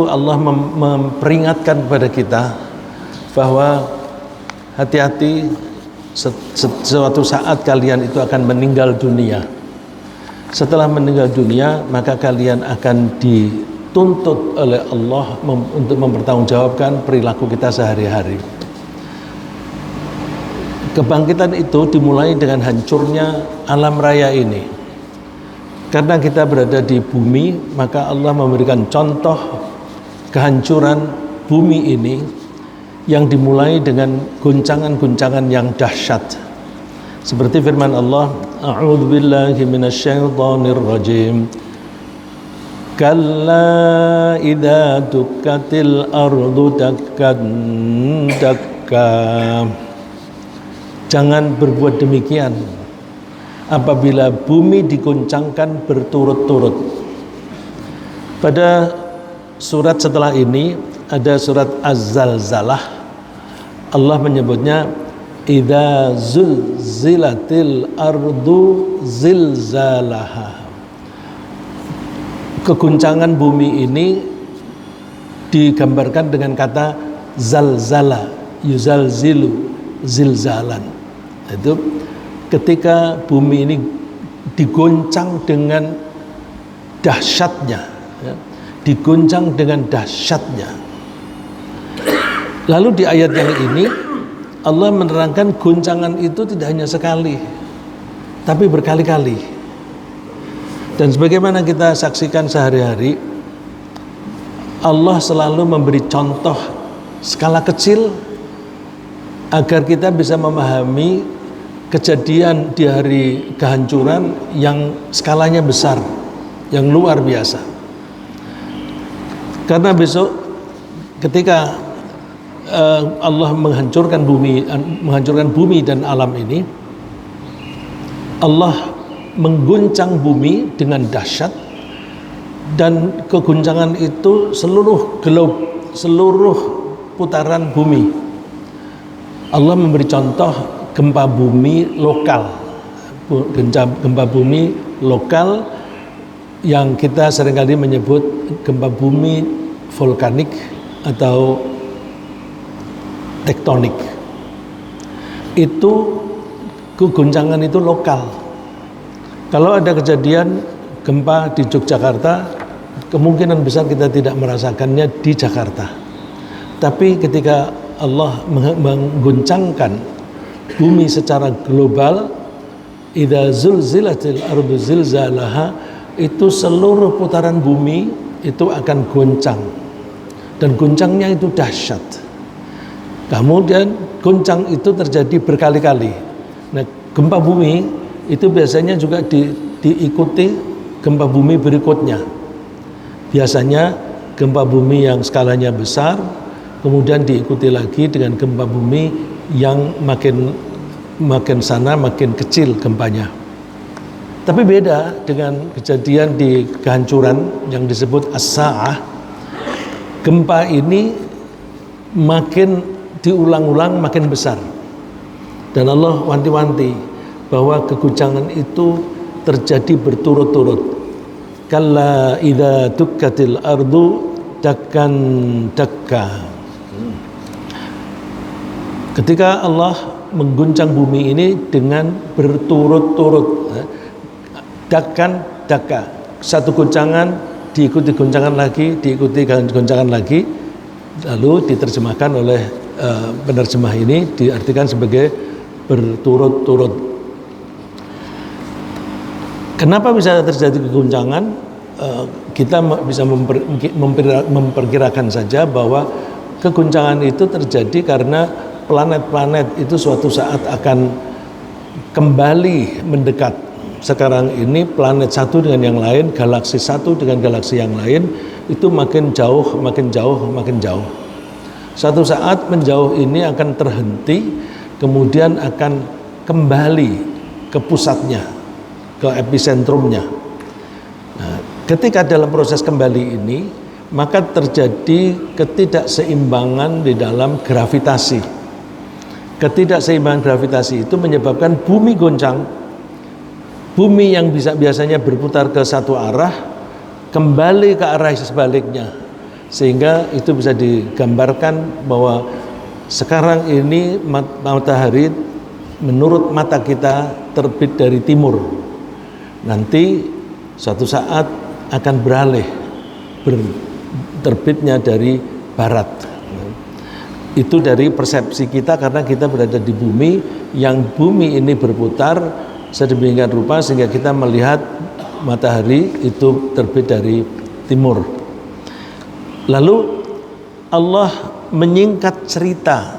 Allah memperingatkan kepada kita bahwa hati-hati, suatu saat kalian itu akan meninggal dunia. Setelah meninggal dunia, maka kalian akan dituntut oleh Allah untuk mempertanggungjawabkan perilaku kita sehari-hari. Kebangkitan itu dimulai dengan hancurnya alam raya ini. Karena kita berada di bumi, maka Allah memberikan contoh kehancuran bumi ini yang dimulai dengan guncangan-guncangan yang dahsyat. Seperti firman Allah, A'udzubillahi minasyaitonir rajim. Kalla idza dukkatil ardu dakkan dakka. Jangan berbuat demikian apabila bumi diguncangkan berturut-turut. Pada surat setelah ini ada surat Az-Zalzalah. Allah menyebutnya idza zulzilatil ardu zilzalaha. Keguncangan bumi ini digambarkan dengan kata zalzala, yuzalzilu, zilzalan. Itu ketika bumi ini diguncang dengan dahsyatnya, ya, diguncang dengan dahsyatnya. Lalu di ayat yang ini Allah menerangkan guncangan itu tidak hanya sekali, tapi berkali-kali. Dan sebagaimana kita saksikan sehari-hari, Allah selalu memberi contoh skala kecil agar kita bisa memahami kejadian di hari kehancuran yang skalanya besar, yang luar biasa. Karena besok ketika Allah menghancurkan bumi dan alam ini, Allah mengguncang bumi dengan dahsyat, dan keguncangan itu seluruh globe, seluruh putaran bumi. Allah memberi contoh gempa bumi lokal, gempa bumi lokal yang kita seringkali menyebut gempa bumi vulkanik atau tektonik. Itu keguncangan itu lokal. Kalau ada kejadian gempa di Yogyakarta, kemungkinan besar kita tidak merasakannya di Jakarta. Tapi ketika Allah mengguncangkan bumi secara global, idza zulzilatil ardu zilzalaha, itu seluruh putaran bumi itu akan goncang, dan goncangnya itu dahsyat. Kemudian goncang itu terjadi berkali-kali. Nah, gempa bumi itu biasanya juga diikuti gempa bumi berikutnya. Biasanya gempa bumi yang skalanya besar, kemudian diikuti lagi dengan gempa bumi yang makin sana makin kecil gempanya. Tapi beda dengan kejadian di kehancuran yang disebut as-sa'ah. Gempa ini makin diulang-ulang makin besar, dan Allah wanti-wanti bahwa keguncangan itu terjadi berturut-turut. Kalla idza dukkatil ardu dakkan dakka. Ketika Allah mengguncang bumi ini dengan berturut-turut, dakkan dakka, satu guncangan diikuti guncangan lagi, diikuti guncangan lagi, lalu diterjemahkan oleh penerjemah ini diartikan sebagai berturut-turut. Kenapa bisa terjadi keguncangan? Kita bisa memperkirakan saja bahwa keguncangan itu terjadi karena planet-planet itu suatu saat akan kembali mendekat. Sekarang ini planet satu dengan yang lain, galaksi satu dengan galaksi yang lain, itu makin jauh, makin jauh, makin jauh. Suatu saat menjauh ini akan terhenti, kemudian akan kembali ke pusatnya, ke episentrumnya. Nah, ketika dalam proses kembali ini, maka terjadi ketidakseimbangan di dalam gravitasi. Ketidakseimbangan gravitasi itu menyebabkan bumi goncang. Bumi yang biasanya berputar ke satu arah, kembali ke arah sebaliknya. sehingga itu bisa digambarkan bahwa sekarang ini matahari menurut mata kita terbit dari timur, nanti suatu saat akan beralih terbitnya dari barat. Itu dari persepsi kita karena kita berada di bumi, yang bumi ini berputar sedemikian rupa sehingga kita melihat matahari itu terbit dari timur. Lalu Allah menyingkat cerita.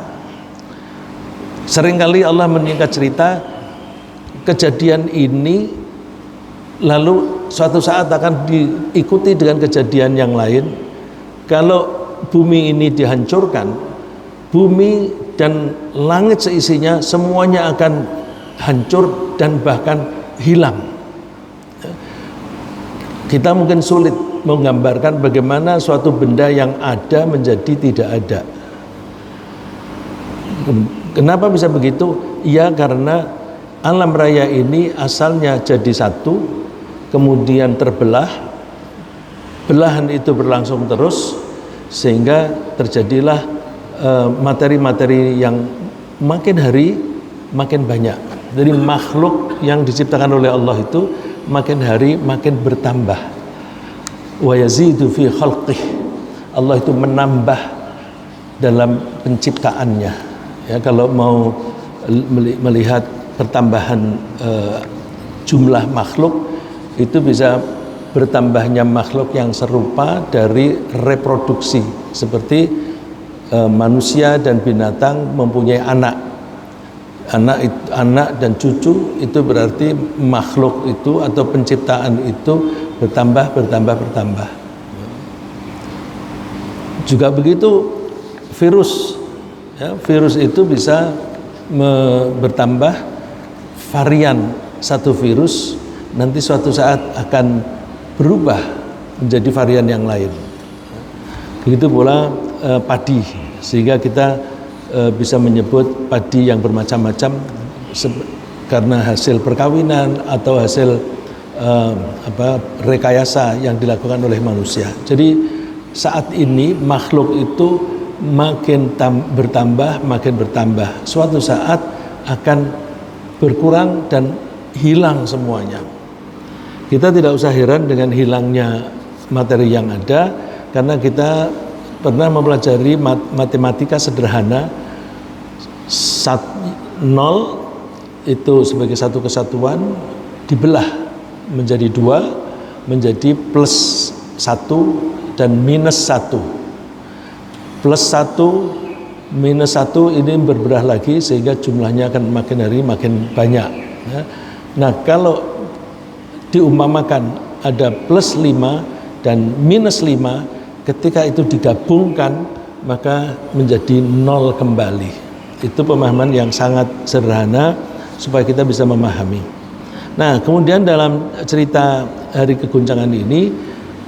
Seringkali Allah menyingkat cerita kejadian ini, lalu suatu saat akan diikuti dengan kejadian yang lain. Kalau bumi ini dihancurkan, bumi dan langit seisinya semuanya akan hancur dan bahkan hilang. Kita mungkin sulit menggambarkan bagaimana suatu benda yang ada menjadi tidak ada. Kenapa bisa begitu? Ya karena alam raya ini asalnya jadi satu, kemudian terbelah, belahan itu berlangsung terus sehingga terjadilah materi-materi yang makin hari makin banyak. Jadi makhluk yang diciptakan oleh Allah itu makin hari makin bertambah. Wa yazidu fi khalqih. Allah itu menambah dalam penciptaannya. Ya, kalau mau melihat pertambahan jumlah makhluk, itu bisa bertambahnya makhluk yang serupa dari reproduksi, seperti manusia dan binatang mempunyai anak dan cucu, itu berarti makhluk itu atau penciptaan itu bertambah. Juga begitu virus, ya, virus itu bisa bertambah, varian satu virus nanti suatu saat akan berubah menjadi varian yang lain. Begitu pula padi, sehingga kita bisa menyebut padi yang bermacam-macam karena hasil perkawinan atau hasil rekayasa yang dilakukan oleh manusia. Jadi saat ini makhluk itu makin bertambah. Suatu saat akan berkurang dan hilang semuanya. Kita tidak usah heran dengan hilangnya materi yang ada, karena kita pernah mempelajari matematika sederhana. 0 itu sebagai satu kesatuan dibelah menjadi 2, menjadi plus 1 dan minus 1. Plus 1 minus 1 ini berbelah lagi sehingga jumlahnya akan makin hari makin banyak. Nah, kalau diumpamakan ada plus 5 dan minus 5, ketika itu digabungkan maka menjadi 0 kembali. Itu pemahaman yang sangat sederhana supaya kita bisa memahami. Nah, kemudian dalam cerita hari keguncangan ini,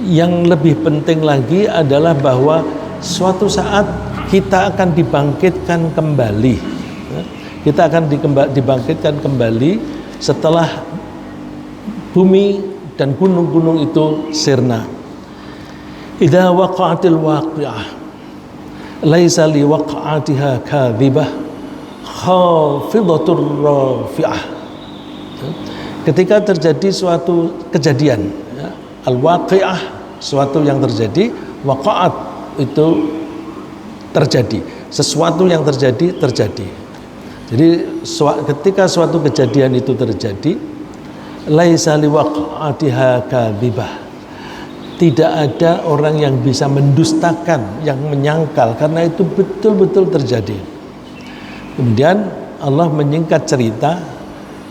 yang lebih penting lagi adalah bahwa suatu saat kita akan dibangkitkan kembali. Kita akan dibangkitkan kembali setelah bumi dan gunung-gunung itu sirna. Idza waqa'atil waqi'ah laisa li waqa'atiha kadhibah khafidatur rafi'ah. Ketika terjadi suatu kejadian, ya, al-waqi'ah, suatu yang terjadi, waqa'at itu terjadi, sesuatu yang terjadi. Jadi ketika suatu kejadian itu terjadi, laisa liwaqa'atiha kadhibah, tidak ada orang yang bisa mendustakan, yang menyangkal, karena itu betul-betul terjadi. Kemudian Allah menyingkat cerita,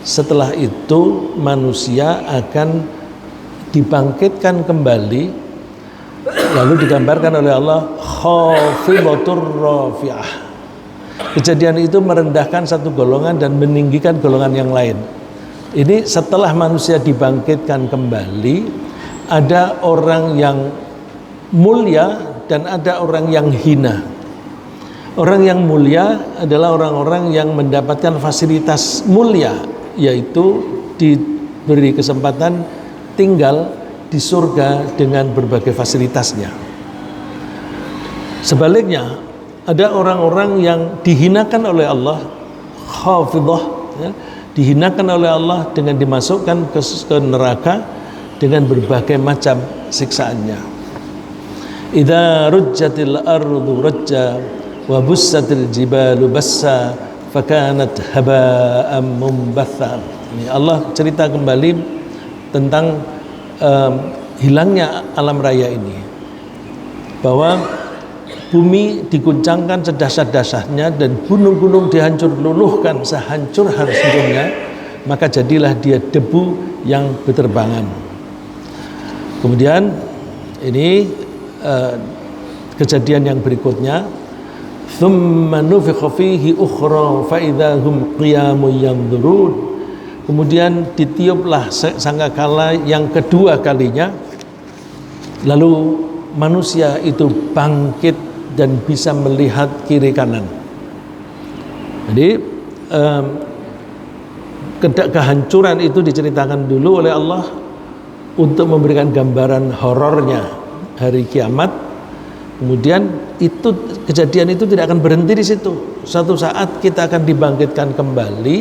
setelah itu manusia akan dibangkitkan kembali, lalu digambarkan oleh Allah khafidatur rafi'ah. Kejadian itu merendahkan satu golongan dan meninggikan golongan yang lain. Ini setelah manusia dibangkitkan kembali, ada orang yang mulia dan ada orang yang hina. Orang yang mulia adalah orang-orang yang mendapatkan fasilitas mulia, yaitu diberi kesempatan tinggal di surga dengan berbagai fasilitasnya. Sebaliknya, ada orang-orang yang dihinakan oleh Allah, khafidah, ya, dihinakan oleh Allah dengan dimasukkan ke neraka dengan berbagai macam siksaannya. Idza rujjatil ardu rajja wa bussatil jibalu bassa fakanat haba'am mumbatha. Ini Allah cerita kembali tentang hilangnya alam raya ini, bahwa bumi diguncangkan sedahsyat-dahsyatnya dan gunung-gunung dihancur luluhkan sehancur-hancurnya, maka jadilah dia debu yang berterbangan. Kemudian ini kejadian yang berikutnya, thumma nufikha fihi ukhra fa idza hum qiyamun yanzurun. Kemudian ditiuplah sangkakala yang kedua kalinya, lalu manusia itu bangkit dan bisa melihat kiri kanan. Jadi kehancuran itu diceritakan dulu oleh Allah untuk memberikan gambaran horornya hari kiamat. Kemudian itu kejadian itu tidak akan berhenti di situ. Suatu saat kita akan dibangkitkan kembali,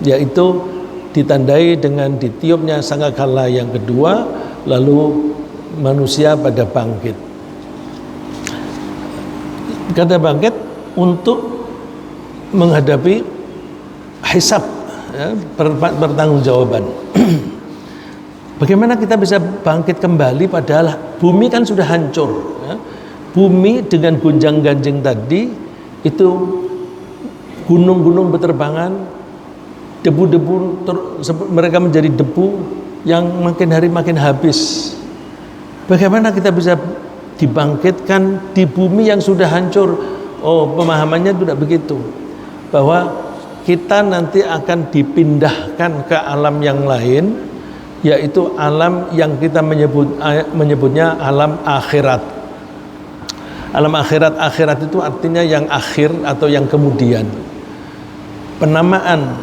yaitu ditandai dengan ditiupnya sangkakala yang kedua, lalu manusia pada bangkit. Kata bangkit untuk menghadapi hisab, ya, pertanggungjawaban. Bagaimana kita bisa bangkit kembali padahal bumi kan sudah hancur, ya. Bumi dengan gonjang-ganjing tadi itu gunung-gunung berterbangan, debu-debu mereka menjadi debu yang makin hari makin habis. Bagaimana kita bisa dibangkitkan di bumi yang sudah hancur? Oh, pemahamannya tidak begitu, bahwa kita nanti akan dipindahkan ke alam yang lain, yaitu alam yang kita menyebutnya alam akhirat. Alam akhirat itu artinya yang akhir atau yang kemudian. Penamaan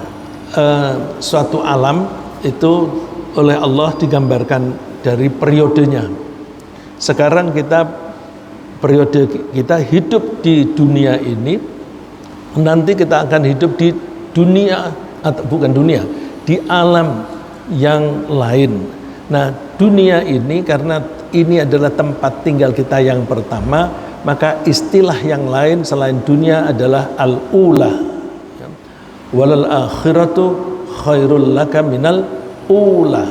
suatu alam itu oleh Allah digambarkan dari periodenya. Sekarang periode kita hidup di dunia ini, nanti kita akan hidup di dunia, atau bukan dunia, di alam yang lain. Nah, dunia ini karena ini adalah tempat tinggal kita yang pertama, maka istilah yang lain selain dunia adalah al-ula. Walal akhiratu khairul laka minal ula.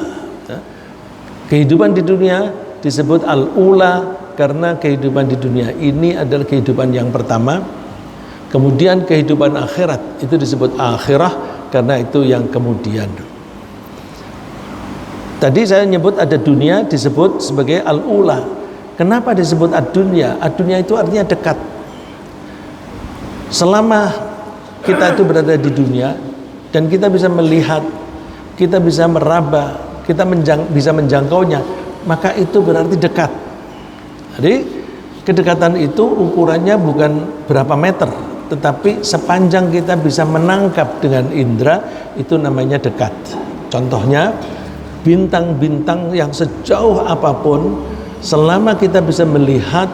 Kehidupan di dunia disebut al-ula karena kehidupan di dunia ini adalah kehidupan yang pertama. Kemudian kehidupan akhirat itu disebut akhirah karena itu yang kemudian. Tadi saya nyebut ada dunia disebut sebagai al-ula. Kenapa disebut ad-dunya? Ad-dunya itu artinya dekat. Selama kita itu berada di dunia dan kita bisa melihat, kita bisa meraba, kita bisa menjangkaunya, maka itu berarti dekat. Jadi kedekatan itu ukurannya bukan berapa meter, tetapi sepanjang kita bisa menangkap dengan indera, itu namanya dekat. Contohnya bintang-bintang yang sejauh apapun, selama kita bisa melihat,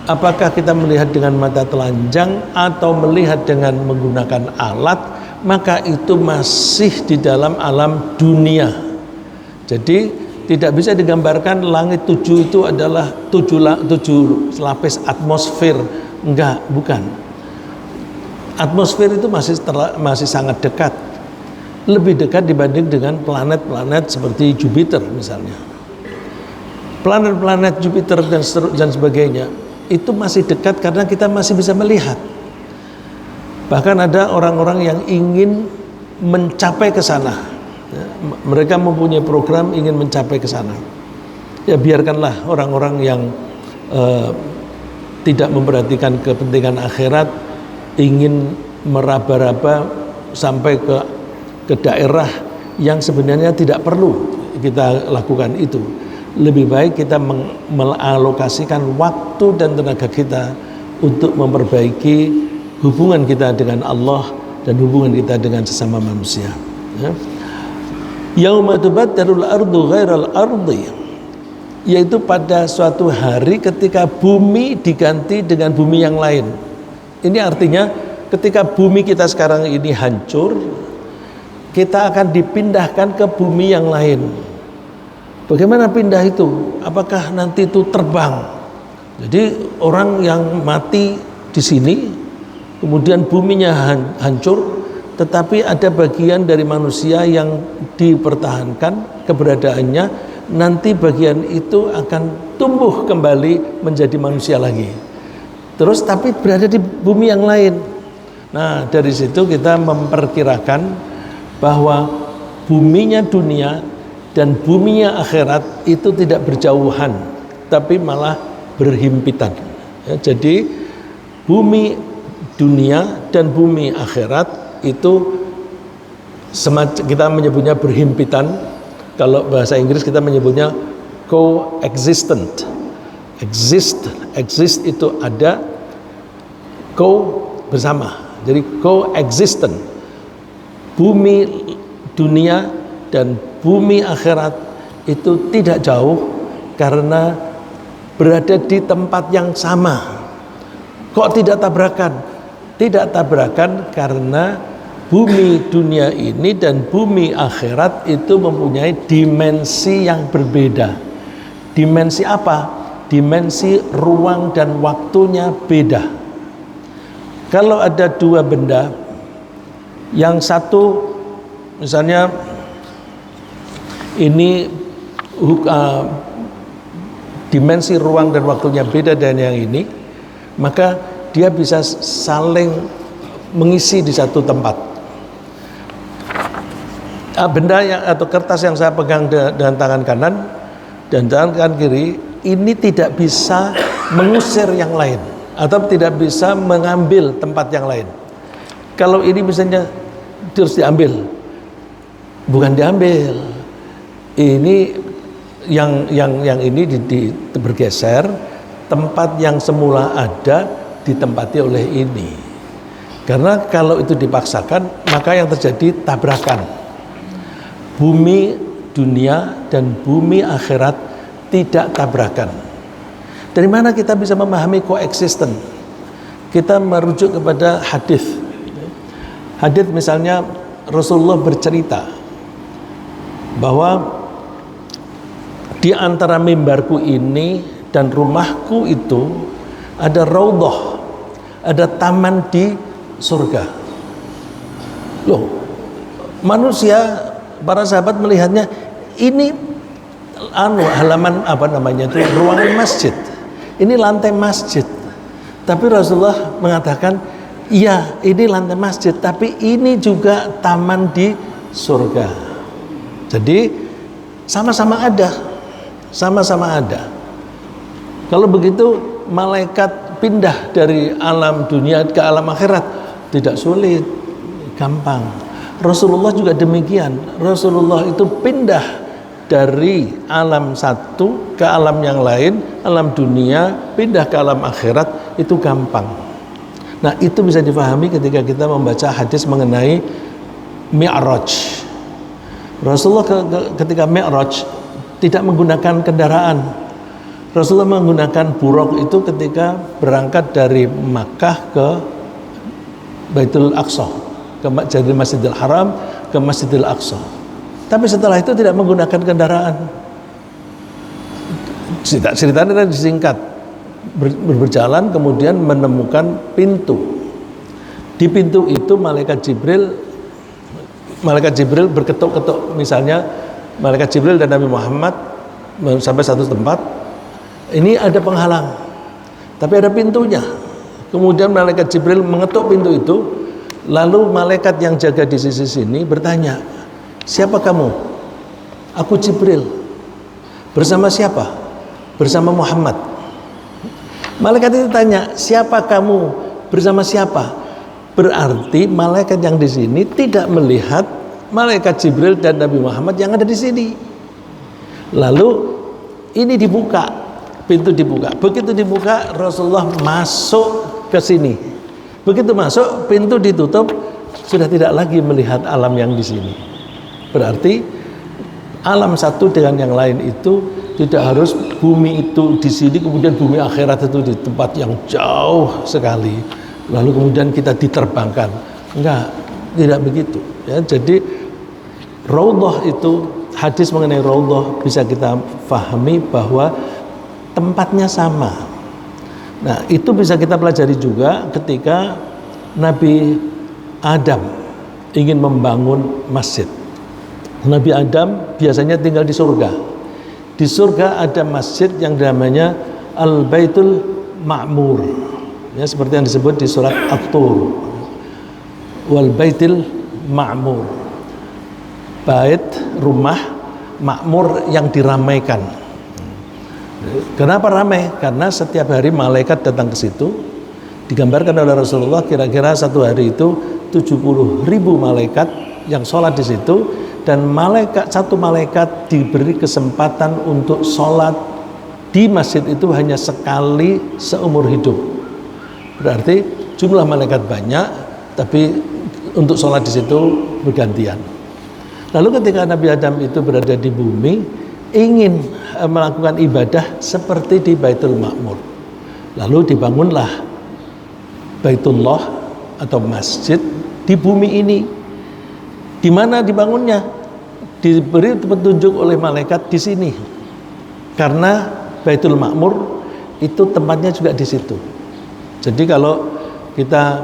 apakah kita melihat dengan mata telanjang atau melihat dengan menggunakan alat, maka itu masih di dalam alam dunia. Jadi tidak bisa digambarkan langit 7 itu adalah 7 lapis atmosfer. Enggak, bukan. Atmosfer itu masih sangat dekat, lebih dekat dibanding dengan planet-planet seperti Jupiter misalnya. Planet-planet Jupiter dan sebagainya itu masih dekat karena kita masih bisa melihat. Bahkan ada orang-orang yang ingin mencapai ke sana, ya, mereka mempunyai program ingin mencapai ke sana. Ya biarkanlah orang-orang yang tidak memperhatikan kepentingan akhirat ingin meraba-raba sampai ke daerah yang sebenarnya tidak perlu kita lakukan itu. Lebih baik kita mengalokasikan waktu dan tenaga kita untuk memperbaiki hubungan kita dengan Allah dan hubungan kita dengan sesama manusia. Yauma tubaddalul ardu ghairal ardi. yaitu pada suatu hari ketika bumi diganti dengan bumi yang lain. Ini artinya ketika bumi kita sekarang ini hancur, kita akan dipindahkan ke bumi yang lain. Bagaimana pindah itu? Apakah nanti itu terbang? Jadi orang yang mati di sini, kemudian buminya hancur, tetapi ada bagian dari manusia yang dipertahankan keberadaannya, nanti bagian itu akan tumbuh kembali menjadi manusia lagi. Terus tapi berada di bumi yang lain. Nah, dari situ kita memperkirakan bahwa buminya dunia dan buminya akhirat itu tidak berjauhan, tapi malah berhimpitan. Ya, jadi bumi dunia dan bumi akhirat itu kita menyebutnya berhimpitan. Kalau bahasa Inggris kita menyebutnya coexistent. Exist itu ada, co bersama. Jadi coexistent. Bumi dunia dan bumi akhirat itu tidak jauh karena berada di tempat yang sama. Kok tidak tabrakan? Tidak tabrakan karena bumi dunia ini dan bumi akhirat itu mempunyai dimensi yang berbeda. Dimensi apa? Dimensi ruang dan waktunya beda. Kalau ada dua benda, yang satu misalnya ini dimensi ruang dan waktunya beda dengan yang ini, maka dia bisa saling mengisi di satu tempat. Benda atau kertas yang saya pegang dengan tangan kanan dan tangan kiri ini tidak bisa mengusir yang lain atau tidak bisa mengambil tempat yang lain. Kalau ini misalnya terus diambil, bukan diambil, ini yang ini bergeser, tempat yang semula ada ditempati oleh ini. Karena kalau itu dipaksakan, maka yang terjadi tabrakan. Bumi dunia dan bumi akhirat tidak tabrakan. Dari mana kita bisa memahami coexistence? Kita merujuk kepada hadis. Hadis misalnya Rasulullah bercerita bahwa di antara mimbarku ini dan rumahku itu ada raudhah, ada taman di surga. Loh, manusia, para sahabat melihatnya ini halaman ruangan masjid. Ini lantai masjid. Tapi Rasulullah mengatakan, iya, ini lantai masjid, tapi ini juga taman di surga. Jadi sama-sama ada. Kalau begitu malaikat pindah dari alam dunia ke alam akhirat tidak sulit, gampang. Rasulullah juga demikian. Rasulullah itu pindah dari alam satu ke alam yang lain, alam dunia, pindah ke alam akhirat itu gampang. Nah, itu bisa difahami ketika kita membaca hadis mengenai Mi'raj. Rasulullah ketika Mi'raj tidak menggunakan kendaraan. Rasulullah menggunakan buraq itu ketika berangkat dari Makkah ke Baitul Aqsa, dari Masjidil Haram ke Masjidil Aqsa. Tapi setelah itu tidak menggunakan kendaraan. Ceritanya disingkat. Berjalan kemudian menemukan pintu. Di pintu itu malaikat Jibril berketuk-ketuk. Misalnya malaikat Jibril dan Nabi Muhammad sampai satu tempat, ini ada penghalang, tapi ada pintunya. Kemudian malaikat Jibril mengetuk pintu itu, lalu malaikat yang jaga di sisi sini bertanya, siapa kamu? Aku Jibril. Bersama siapa? Bersama Muhammad. Malaikat itu tanya, siapa kamu? Bersama siapa? Berarti malaikat yang di sini tidak melihat malaikat Jibril dan Nabi Muhammad yang ada di sini. Lalu ini dibuka, pintu dibuka. Begitu dibuka, Rasulullah masuk ke sini. Begitu masuk, pintu ditutup, sudah tidak lagi melihat alam yang di sini. Berarti alam satu dengan yang lain itu tidak harus bumi itu di sini, kemudian bumi akhirat itu di tempat yang jauh sekali, lalu kemudian kita diterbangkan. Enggak, tidak begitu ya. Jadi Raudhah itu, hadis mengenai Raudhah bisa kita pahami bahwa tempatnya sama. Nah, itu bisa kita pelajari juga ketika Nabi Adam ingin membangun masjid. Nabi Adam biasanya tinggal di surga. Di surga ada masjid yang namanya Al-Baitul Ma'mur. Ya, seperti yang disebut di surat At-Tur. Wal Baitul Ma'mur. Bait, rumah makmur yang diramaikan. Kenapa ramai? Karena setiap hari malaikat datang ke situ. Digambarkan oleh Rasulullah kira-kira satu hari itu 70.000 malaikat yang sholat di situ, dan satu malaikat diberi kesempatan untuk sholat di masjid itu hanya sekali seumur hidup. Berarti jumlah malaikat banyak, tapi untuk sholat di situ bergantian. Lalu ketika Nabi Adam itu berada di bumi, ingin melakukan ibadah seperti di Baitul Ma'mur. Lalu dibangunlah Baitullah atau masjid di bumi ini. Di mana dibangunnya? Diberi petunjuk oleh malaikat di sini. Karena Baitul Ma'mur itu tempatnya juga di situ. Jadi kalau kita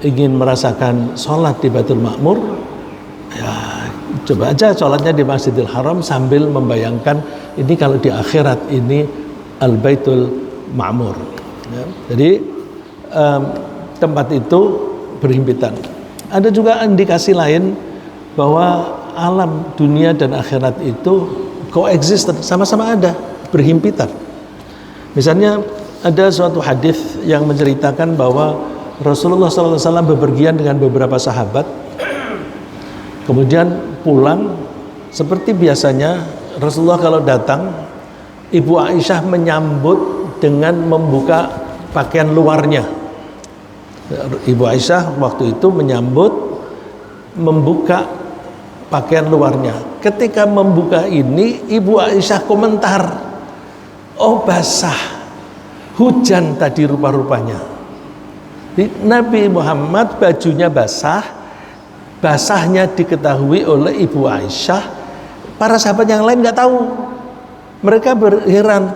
ingin merasakan sholat di Baitul Ma'mur, ya coba aja sholatnya di Masjidil Haram sambil membayangkan ini kalau di akhirat ini Al-Baitul Ma'mur. Ya, jadi tempat itu berhimpitan. Ada juga indikasi lain bahwa alam dunia dan akhirat itu coexist, sama-sama ada, berhimpitan. Misalnya ada suatu hadis yang menceritakan bahwa Rasulullah SAW bepergian dengan beberapa sahabat, kemudian pulang. Seperti biasanya Rasulullah kalau datang, Ibu Aisyah menyambut dengan membuka pakaian luarnya. Ibu Aisyah waktu itu menyambut, membuka pakaian luarnya. Ketika membuka ini, Ibu Aisyah komentar, oh basah, hujan tadi rupa-rupanya. Nabi Muhammad bajunya basah, basahnya diketahui oleh Ibu Aisyah. Para sahabat yang lain nggak tahu. Mereka berheran,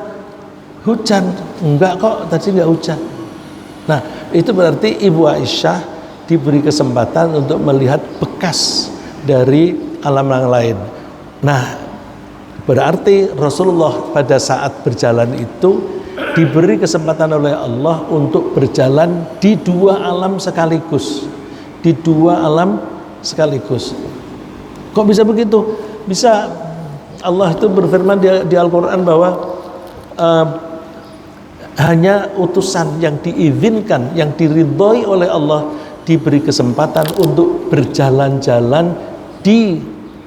hujan? Enggak kok, tadi nggak hujan. Nah, itu berarti Ibu Aisyah diberi kesempatan untuk melihat bekas dari alam yang lain. Nah, berarti Rasulullah pada saat berjalan itu diberi kesempatan oleh Allah untuk berjalan di dua alam sekaligus. Di dua alam sekaligus. Kok bisa begitu? Bisa. Allah itu berfirman di Al-Quran bahwa hanya utusan yang diizinkan, yang diridhoi oleh Allah diberi kesempatan untuk berjalan-jalan di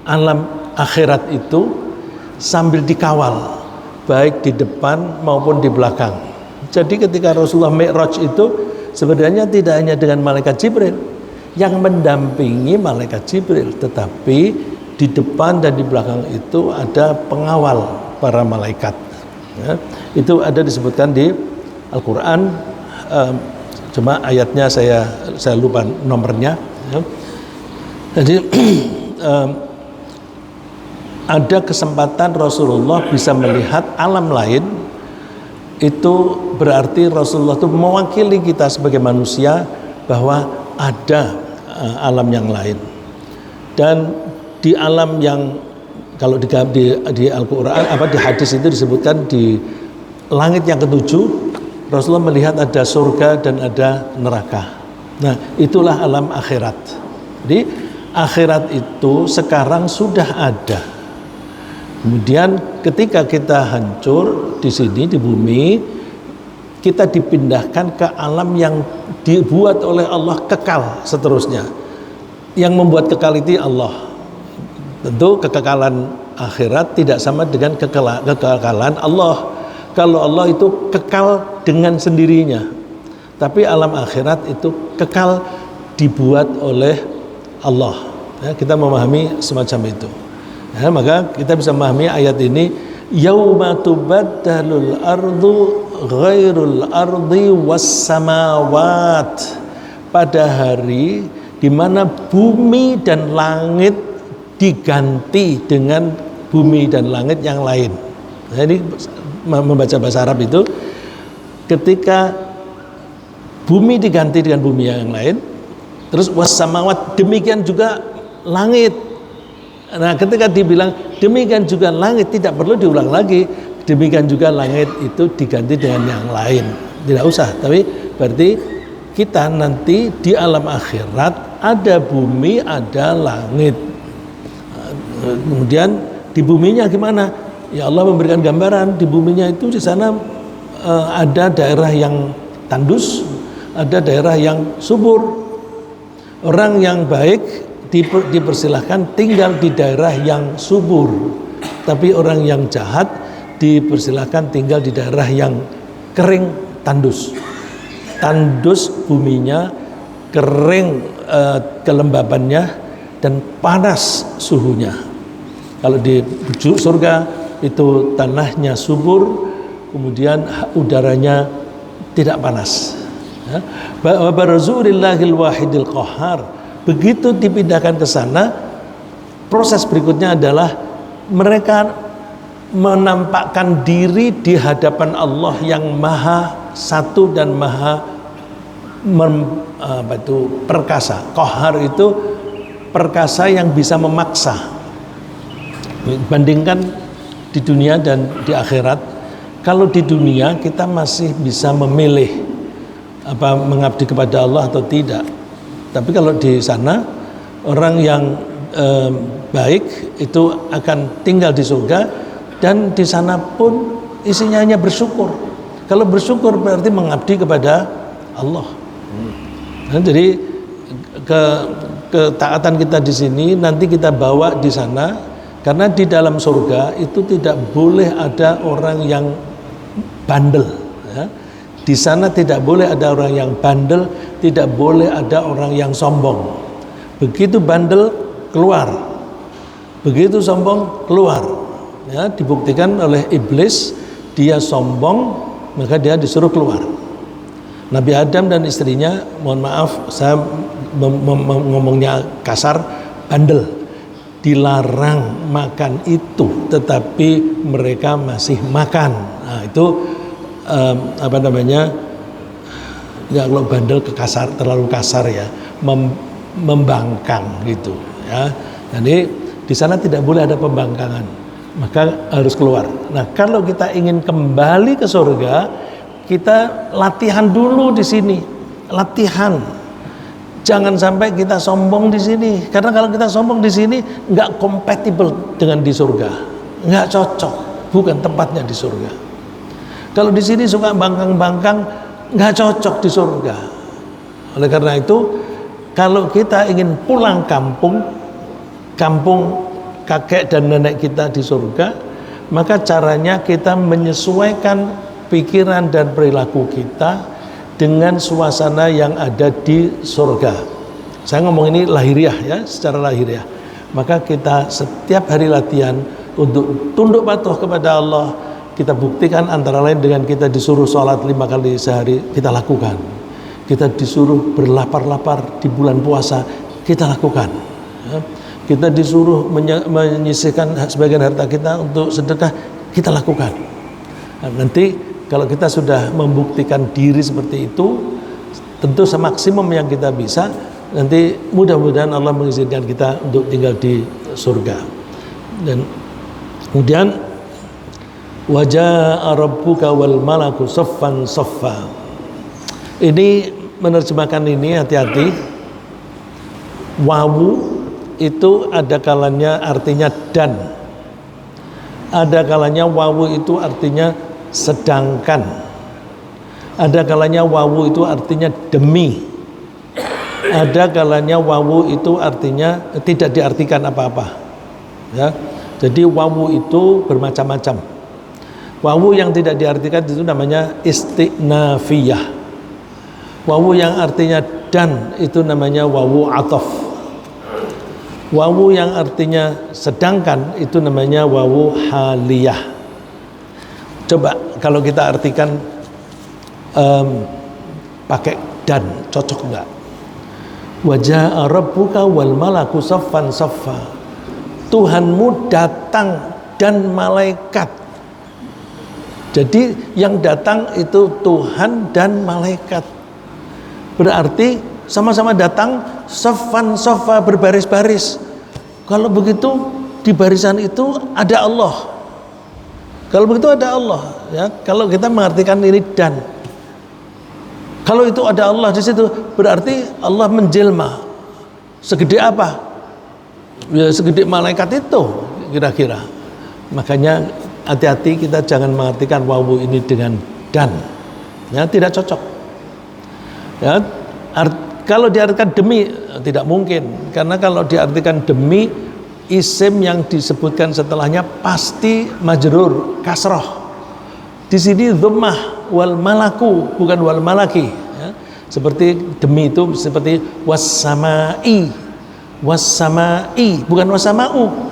alam akhirat itu sambil dikawal, baik di depan maupun di belakang. Jadi ketika Rasulullah Mi'raj itu sebenarnya tidak hanya dengan malaikat Jibril yang mendampingi malaikat Jibril, tetapi di depan dan di belakang itu ada pengawal para malaikat. Ya, itu ada disebutkan di Al-Quran, cuma ayatnya saya lupa nomornya. Ya. Jadi ada kesempatan Rasulullah bisa melihat alam lain, itu berarti Rasulullah itu mewakili kita sebagai manusia bahwa ada alam yang lain. Dan di alam yang kalau di Al-Quran di hadis itu disebutkan di langit yang ketujuh Rasulullah melihat ada surga dan ada neraka. Nah, itulah alam akhirat. Jadi akhirat itu sekarang sudah ada. Kemudian ketika kita hancur di sini di bumi, kita dipindahkan ke alam yang dibuat oleh Allah kekal seterusnya. Yang membuat kekal itu Allah. Tentu kekekalan akhirat tidak sama dengan kekekalan Allah. Kalau Allah itu kekal dengan sendirinya, tapi alam akhirat itu kekal dibuat oleh Allah. Ya, kita memahami semacam itu. Ya, maka kita bisa memahami ayat ini Yauma tubaddalul ardu ghairul ardi was samawat. Pada hari di mana bumi dan langit diganti dengan bumi dan langit yang lain. Nah, ini membaca bahasa Arab itu ketika bumi diganti dengan bumi yang lain, terus wassamawat, demikian juga langit. Nah, ketika dibilang demikian juga langit, tidak perlu diulang lagi. Demikian juga langit itu diganti dengan yang lain. Tidak usah, tapi berarti kita nanti di alam akhirat ada bumi, ada langit. Kemudian di buminya gimana? Ya Allah memberikan gambaran di buminya itu di sana ada daerah yang tandus, ada daerah yang subur. Orang yang baik dipersilahkan tinggal di daerah yang subur, tapi orang yang jahat dipersilahkan tinggal di daerah yang kering, tandus. Tandus buminya, kering kelembabannya, dan panas suhunya. Kalau di surga itu tanahnya subur, kemudian udaranya tidak panas. Wa barzulillahil wahidil qahhar. Begitu dipindahkan ke sana, proses berikutnya adalah mereka menampakkan diri di hadapan Allah yang maha satu dan maha perkasa. Qahhar itu perkasa yang bisa memaksa. Bandingkan di dunia dan di akhirat, kalau di dunia kita masih bisa memilih apa mengabdi kepada Allah atau tidak. Tapi kalau di sana orang yang baik itu akan tinggal di surga, dan di sana pun isinya hanya bersyukur. Kalau bersyukur berarti mengabdi kepada Allah. Nah, jadi ketaatan kita di sini nanti kita bawa di sana, karena di dalam surga itu tidak boleh ada orang yang bandel. Ya. Di sana tidak boleh ada orang yang bandel, tidak boleh ada orang yang sombong. Begitu bandel keluar, begitu sombong keluar. Ya, dibuktikan oleh iblis, dia sombong maka dia disuruh keluar. Nabi Adam dan istrinya, mohon maaf saya ngomongnya kasar, bandel, dilarang makan itu, tetapi mereka masih makan. Nah, itu ya kalau bandel terlalu kasar ya, membangkang gitu ya. Jadi di sana tidak boleh ada pembangkangan, maka harus keluar. Nah, kalau kita ingin kembali ke surga, kita latihan dulu di sini, latihan. Jangan sampai kita sombong di sini, karena kalau kita sombong di sini nggak kompatibel dengan di surga, nggak cocok, bukan tempatnya di surga. Kalau di sini suka bangkang-bangkang, nggak cocok di surga. Oleh karena itu, kalau kita ingin pulang kampung kakek dan nenek kita di surga, maka caranya kita menyesuaikan pikiran dan perilaku kita dengan suasana yang ada di surga. Saya ngomong ini lahiriah ya, secara lahiriah. Maka kita setiap hari latihan untuk tunduk patuh kepada Allah. Kita buktikan antara lain dengan kita disuruh sholat 5 kali sehari, kita lakukan. Kita disuruh berlapar-lapar di bulan puasa, kita lakukan. Kita disuruh menyisihkan sebagian harta kita untuk sedekah, kita lakukan. Nah, nanti kalau kita sudah membuktikan diri seperti itu, tentu semaksimum yang kita bisa, nanti mudah-mudahan Allah mengizinkan kita untuk tinggal di surga. Dan kemudian wajaa rabbuka wal malaku saffan saffa. Ini menerjemahkan ini, hati-hati. Wawu itu ada kalanya artinya dan, ada kalanya wawu itu artinya sedangkan, ada kalanya wawu itu artinya demi, ada kalanya wawu itu artinya tidak diartikan apa-apa. Ya, jadi wawu itu bermacam-macam. Wawu yang tidak diartikan itu namanya istinafiyah. Wawu yang artinya dan itu namanya wawu atof. Wawu yang artinya sedangkan itu namanya wawu haliyah. Coba kalau kita artikan pakai dan, cocok enggak? Wajah rabbuka wal malaku saffan saffa. Tuhanmu datang dan malaikat. Jadi yang datang itu Tuhan dan malaikat. Berarti sama-sama datang saffan saffa, berbaris-baris. Kalau begitu di barisan itu ada Allah. Kalau begitu ada Allah, ya. Kalau kita mengartikan ini dan. Kalau itu ada Allah di situ, berarti Allah menjelma. Segede apa? Ya segede malaikat itu kira-kira. Makanya hati-hati kita jangan mengartikan wawu ini dengan dan. Ya, tidak cocok. Ya, kalau diartikan demi tidak mungkin, karena kalau diartikan demi, isim yang disebutkan setelahnya pasti majrur kasroh. Di sini dhammah wal malaku, bukan wal malaki, ya. Seperti demi itu seperti wassamai, bukan wassamau.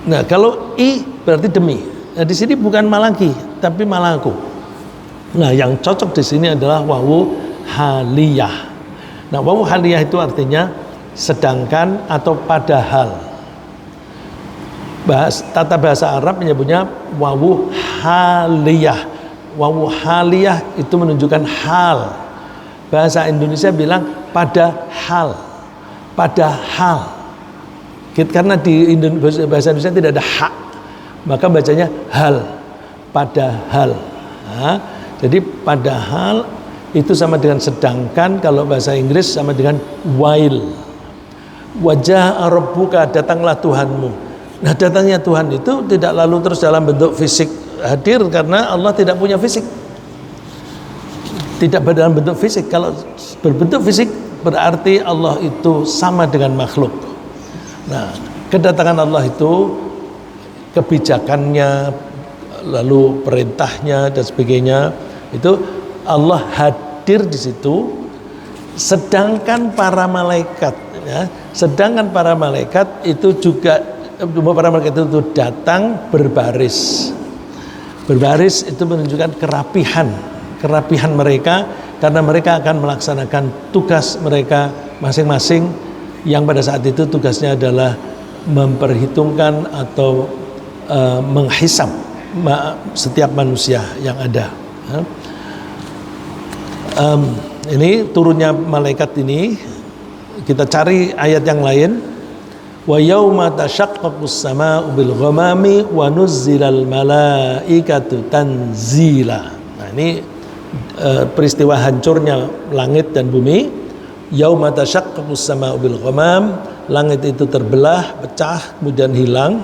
Nah, kalau i berarti demi. Nah, di sini bukan malaki tapi malaku. Nah, yang cocok di sini adalah wawu haliyah. Nah, wawu haliyah itu artinya sedangkan atau padahal. Tata bahasa Arab menyebutnya wawu haliyah. Wawu haliyah itu menunjukkan hal. Bahasa Indonesia bilang pada hal. Pada hal. Karena di bahasa Indonesia tidak ada hak, maka bacanya hal. Pada hal. Nah, jadi pada hal itu sama dengan sedangkan. Kalau bahasa Inggris sama dengan while. Wajah rabbuka, datanglah Tuhanmu. Nah, datangnya Tuhan itu tidak lalu terus dalam bentuk fisik hadir, karena Allah tidak punya fisik. Tidak dalam bentuk fisik. Kalau berbentuk fisik berarti Allah itu sama dengan makhluk. Nah, kedatangan Allah itu kebijakannya, lalu perintahnya dan sebagainya, itu Allah hadir di situ. Sedangkan para malaikat, ya, sedangkan para malaikat itu juga, para malaikat itu datang berbaris. Berbaris itu menunjukkan kerapihan mereka, karena mereka akan melaksanakan tugas mereka masing-masing, yang pada saat itu tugasnya adalah memperhitungkan atau menghisab setiap manusia yang ada. Ini turunnya malaikat ini, kita cari ayat yang lain. Wa yauma tashaqqaqus samaa'u bil ghamami wa nuzzilal malaikatu tanzila. Nah, ini peristiwa hancurnya langit dan bumi. Yauma tashaqqaqus samaa'u bil ghamam, langit itu terbelah, pecah, kemudian hilang.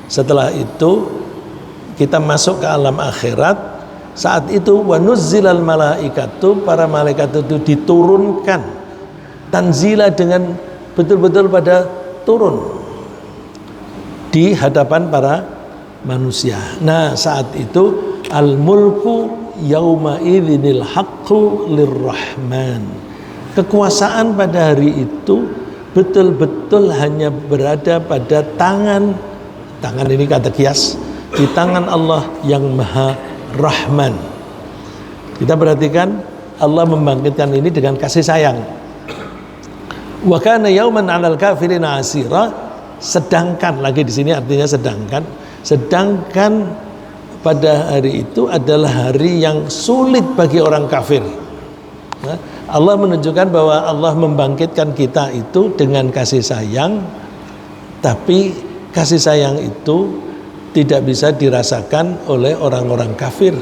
Setelah itu kita masuk ke alam akhirat. Saat itu wa nuzzilal malaikatu, para malaikat itu diturunkan tanzila, dengan betul-betul pada turun di hadapan para manusia. Nah, saat itu al-mulku yauma idzinil haqqu lirrahman. Kekuasaan pada hari itu betul-betul hanya berada pada tangan ini kata kias, di tangan Allah yang Maha Rahman. Kita perhatikan Allah membangkitkan ini dengan kasih sayang. Wa kana yauman 'alal kafirina 'asira, sedangkan lagi di sini artinya sedangkan pada hari itu adalah hari yang sulit bagi orang kafir. Nah, Allah menunjukkan bahwa Allah membangkitkan kita itu dengan kasih sayang, tapi kasih sayang itu tidak bisa dirasakan oleh orang-orang kafir.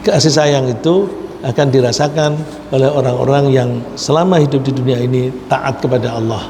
Kasih sayang itu akan dirasakan oleh orang-orang yang selama hidup di dunia ini taat kepada Allah.